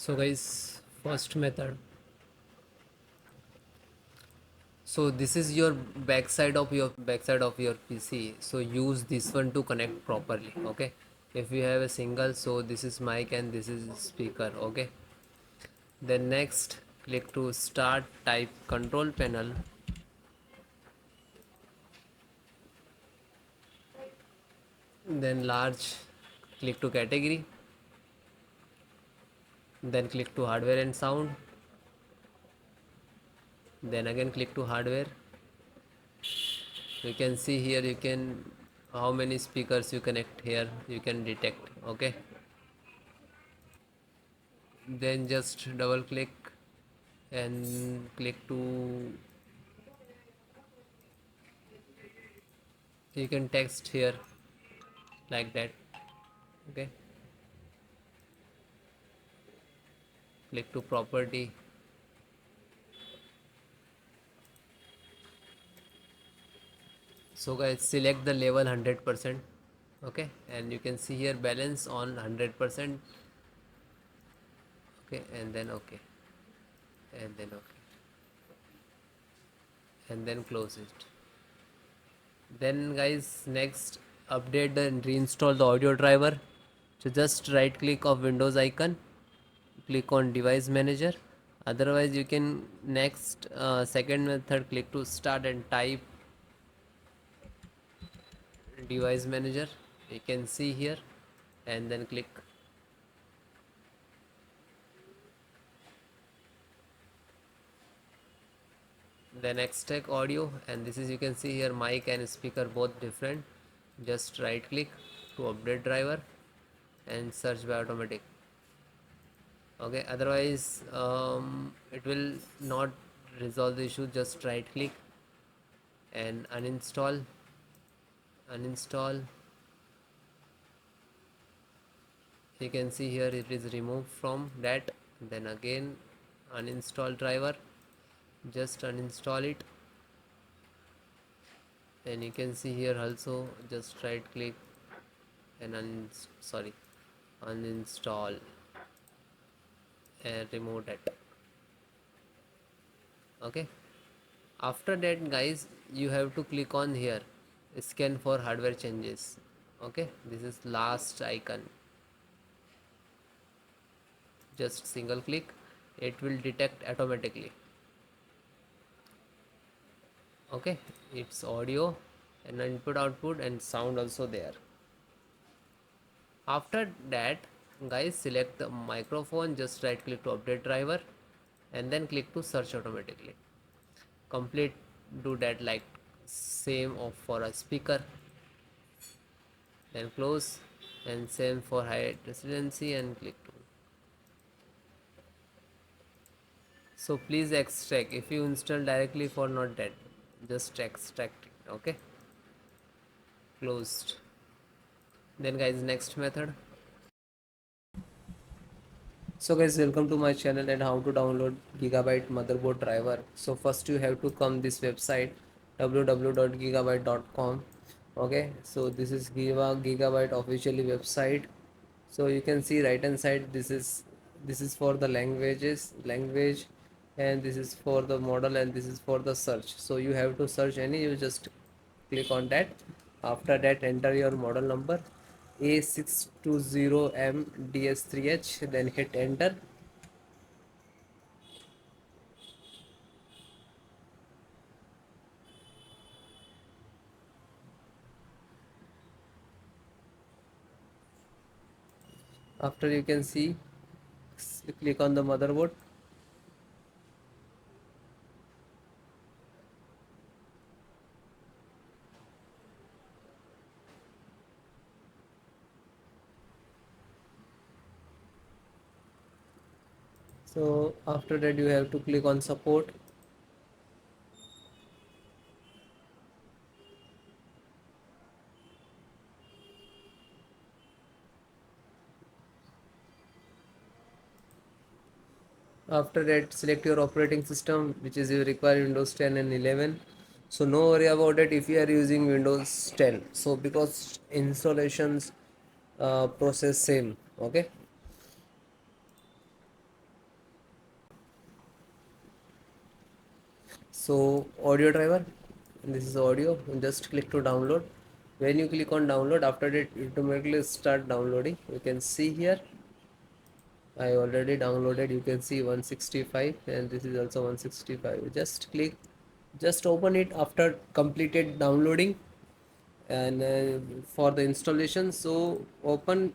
So guys, first method. So this is your backside of your PC. So use this one to connect properly. Okay. If you have a single, so this is mic and this is speaker. Okay. Then next, click to start. Type control panel. Then large. Click to category. Then click to hardware and sound. Then again click to hardware. You can see here you can how many speakers you connect here you can detect. Okay, then just double click and click to you can text here like that. Okay, click to property. So guys, select the level 100%. Okay, and you can see here balance on 100%. Okay, and then okay, and then okay, and then close it. Then guys, next, update and reinstall the audio driver. So just right click of Windows icon, click on device manager. Otherwise you can next second method, click to start and type device manager. You can see here, and then click. Then extract audio, and this is you can see here mic and speaker both different. Just right click to update driver and search by automatic. Okay, otherwise it will not resolve the issue. Just right click and uninstall. You can see here it is removed from that. Then again uninstall driver, just uninstall it. And you can see here also just right click and uninstall and remove that. Okay, after that guys, you have to click on here scan for hardware changes. Okay, this is last icon. Just single click, it will detect automatically. Okay, it's audio and input output and sound also there. After that guys, select the microphone, just right click to update driver and then click to search automatically. Complete, do that like same of for a speaker. Then close, and same for high residency and click to. So please extract. If you install directly for not that, just extract it. Okay, closed. Then guys, next method. So guys, welcome to my channel and how to download Gigabyte motherboard driver. So first you have to come this website www.gigabyte.com. Okay, so this is Gigabyte officially website. So you can see right hand side, this is for the language, and this is for the model, and this is for the search. So you have to search any, you just click on that. After that, enter your model number A620M DS3H, then hit enter. After, you can see, click on the motherboard. So after that, you have to click on support. After that, select your operating system, which is you require Windows 10 and 11. So no worry about it if you are using Windows 10. So because installations process same. Okay. So audio driver, and this is audio, and just click to download. When you click on download, after that it automatically start downloading. You can see here I already downloaded, you can see 165, and this is also 165. Just click, just open it after completed downloading. And for the installation, so open,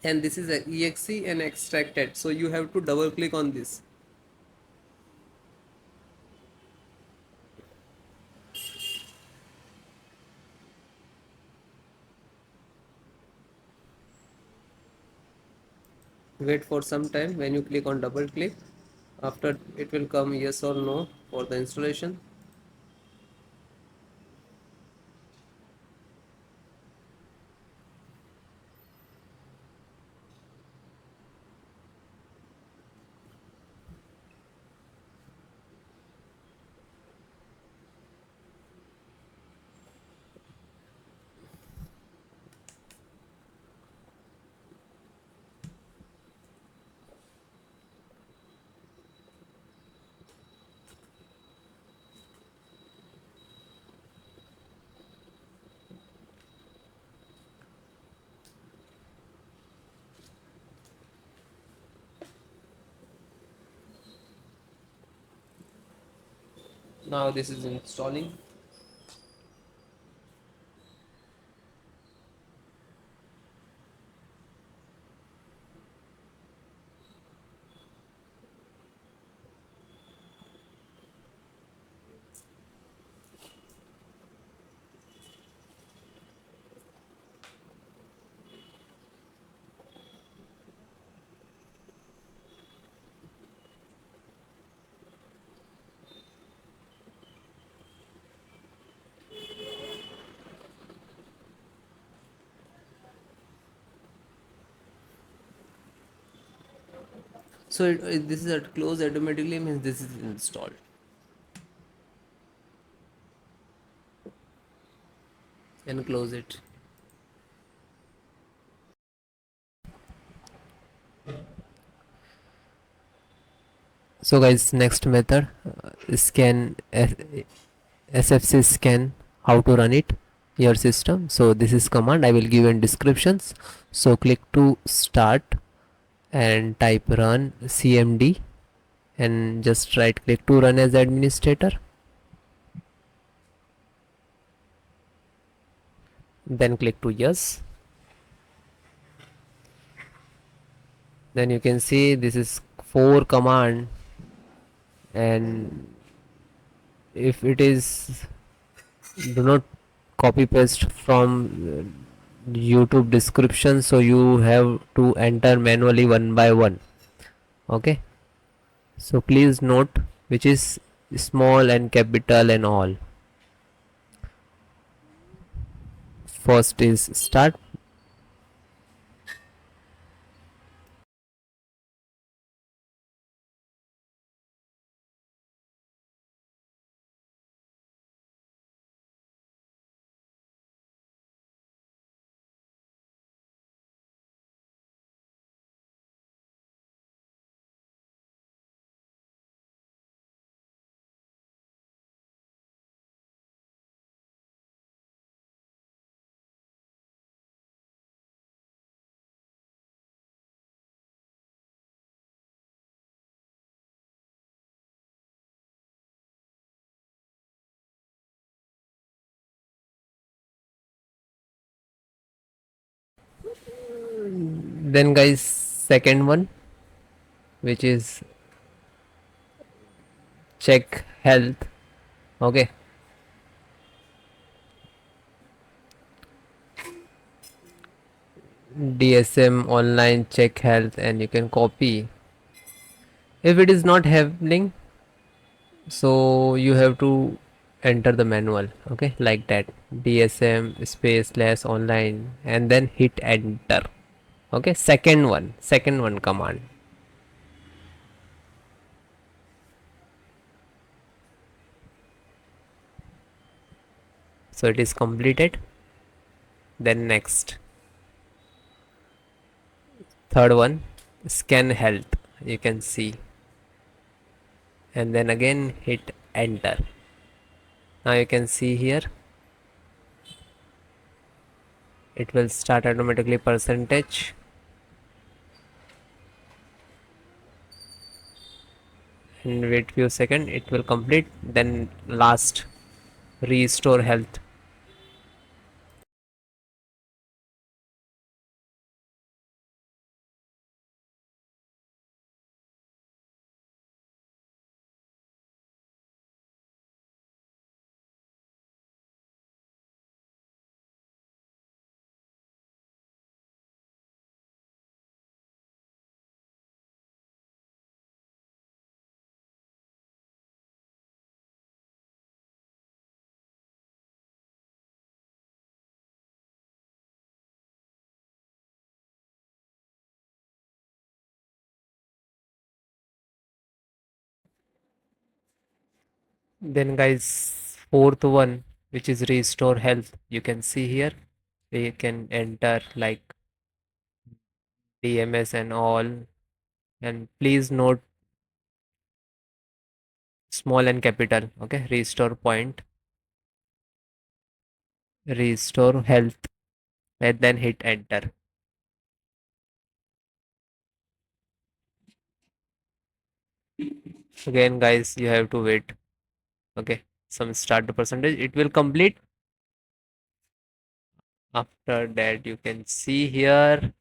and this is a exe and extracted, so you have to double click on this. Wait for some time. When you click on double click, after it will come yes or no for the installation. Now this is installing. So this is at close automatically, means this is installed. And close it. So guys, next method, scan SFC scan, how to run it your system. So this is command I will give in descriptions. So click to start and type run cmd, and just right click to run as administrator, then click to yes. Then you can see this is 4 command, and if it is, do not copy paste from YouTube description, so you have to enter manually one by one. Okay, so please note which is small and capital and all. First is start. Then guys, second one, which is check health. Okay, DSM online check health, and you can copy. If it is not happening, so you have to enter the manual. Okay, like that, DSM space slash online, and then hit enter. Okay, second one command. So it is completed. Then next, third one, scan health, you can see, and then again hit enter. Now you can see here it will start automatically percentage, and wait few seconds it will complete. Then last, restore health. Then guys, fourth one, which is restore health, you can see here we can enter like DMS and all, and please note small and capital. Okay, restore point, restore health, and then hit enter. Again guys, you have to wait. Okay, some start the percentage, it will complete. After that you can see here